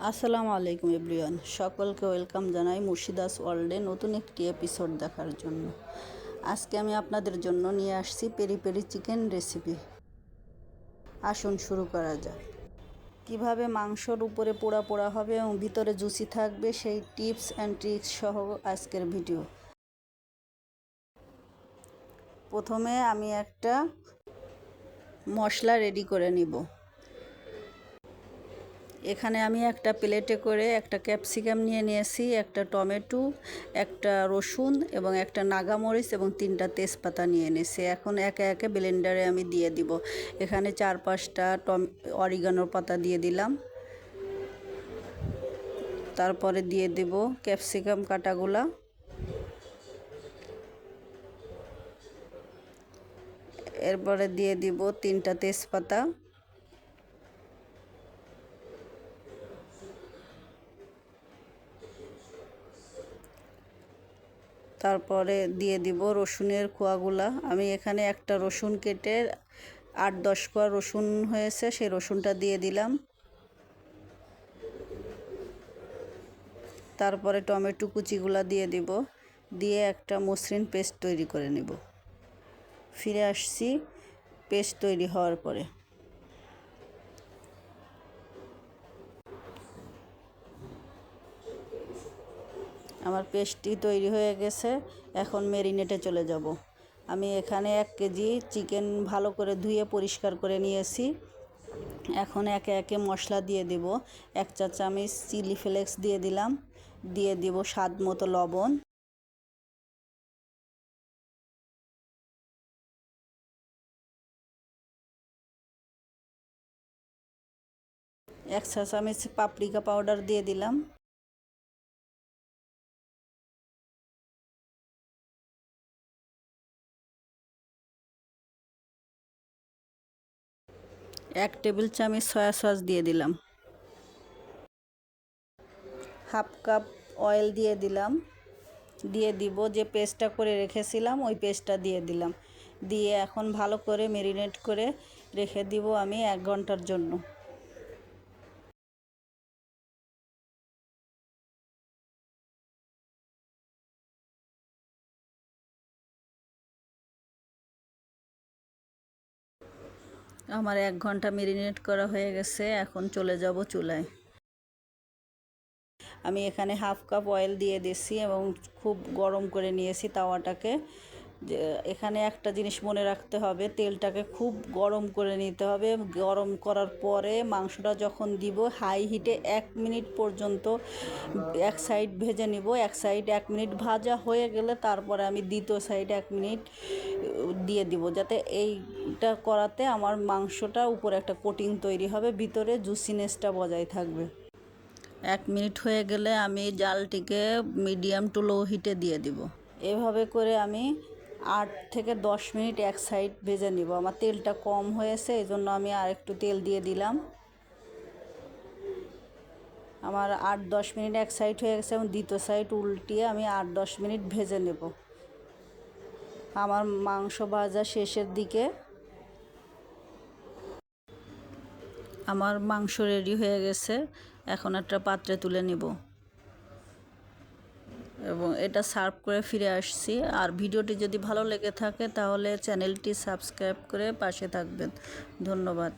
আসসালামু আলাইকুম এভরিওয়ান, সকলকে ওয়েলকাম জানাই মুর্শিদাস ওয়ার্ল্ডে নতুন একটি এপিসোড দেখার জন্য। আজকে আমি আপনাদের জন্য নিয়ে আসছি পেরি পেরি চিকেন রেসিপি। আসুন শুরু করা যাক। কিভাবে মাংসর উপরে পোড়া পোড়া হবে এবং ভিতরে জুসি থাকবে সেই টিপস অ্যান্ড ট্রিক্স সহ আজকের ভিডিও। প্রথমে আমি একটা মশলা রেডি করে নিব। এখানে আমি একটা প্লেটে করে একটা ক্যাপসিকাম নিয়ে নিয়েছি, একটা টমেটো, একটা রসুন এবং একটা নাগামরিচ এবং 3টা তেজপাতা নিয়ে নিয়েছি। এখন একে একে ব্লেন্ডারে আমি দিয়ে দিব। এখানে 4-5টা অরিগানোর পাতা দিয়ে দিলাম। তারপরে দিয়ে দেব ক্যাপসিকাম কাটাগুলা, এরপরে দিয়ে দিব 3টা তেজপাতা, তারপরে দিয়ে দিব রসুনের কোয়াগুলা। আমি এখানে একটা রসুন কেটে 8-10 কোয়া রসুন হয়েছে, সেই রসুনটা দিয়ে দিলাম। তারপরে টমেটো কুচিগুলা দিয়ে দিব, দিয়ে একটা মসৃণ পেস্ট তৈরি করে নেব। ফিরে আসছি পেস্ট তৈরি হওয়ার পরে। আমার পেস্টটি তৈরি হয়ে গেছে। এখন মেরিনেটে চলে যাব। আমি এখানে 1 কেজি চিকেন ভালো করে ধুয়ে পরিষ্কার করে নিয়েছি। এখন একে একে মশলা দিয়ে দিব। 1 চা চামচ চিলি ফ্লেক্স দিয়ে দিলাম, দিয়ে দিব স্বাদ মতো লবণ, 1 চা চামচ পাপরিকা পাউডার দিয়ে দিলাম, 1 টেবিল চামচ সয়া সস দিয়ে দিলাম, 1/2 কাপ অয়েল দিয়ে দিলাম, দিয়ে দিব যে পেস্টটা করে রেখেছিলাম ওই পেস্টটা দিয়ে দিলাম, দিয়ে এখন ভালো করে ম্যারিনেট করে রেখে দিব আমি 1 ঘন্টার জন্য। আমার 1 ঘন্টা ম্যারিনেট করা হয়ে গেছে। এখন চলে যাব চুলায়। আমি এখানে 1/2 কাপ অয়েল দিয়ে দিয়েছি এবং খুব গরম করে নিয়েছি তাওয়াটাকে। যে এখানে একটা জিনিস মনে রাখতে হবে, তেলটাকে খুব গরম করে নিতে হবে। গরম করার পরে মাংসটা যখন দিব হাই হিটে 1 মিনিট পর্যন্ত এক সাইড ভেজে নিব। এক সাইড 1 মিনিট ভাজা হয়ে গেলে তারপরে আমি দ্বিতীয় সাইডে 1 মিনিট দিয়ে দিব, যাতে এইটা করাতে আমার মাংসটা উপরে একটা কোটিং তৈরি হবে, ভিতরে জুসিনেসটা বজায় থাকবে। 1 মিনিট হয়ে গেলে আমি জালটিকে মিডিয়াম টু লো হিটে দিয়ে দিব। এভাবে করে আমি 8 থেকে 10 মিনিট এক সাইড ভেজে নিব। আমার তেলটা কম হয়েছে, এই জন্য আমি আর একটু তেল দিয়ে দিলাম। আমার 8-10 মিনিট এক সাইড হয়ে গেছে এবং দ্বিতীয় সাইড উল্টিয়ে আমি 8-10 মিনিট ভেজে নেব। আমার মাংস ভাজা শেষের দিকে। আমার মাংস রেডি হয়ে গেছে। এখন একটা পাত্রে তুলে নিব এবং এটা সার্ভ করে ফিরে আসছি। আর ভিডিওটি যদি ভালো লেগে থাকে তাহলে চ্যানেলটি সাবস্ক্রাইব করে পাশে থাকবেন। ধন্যবাদ।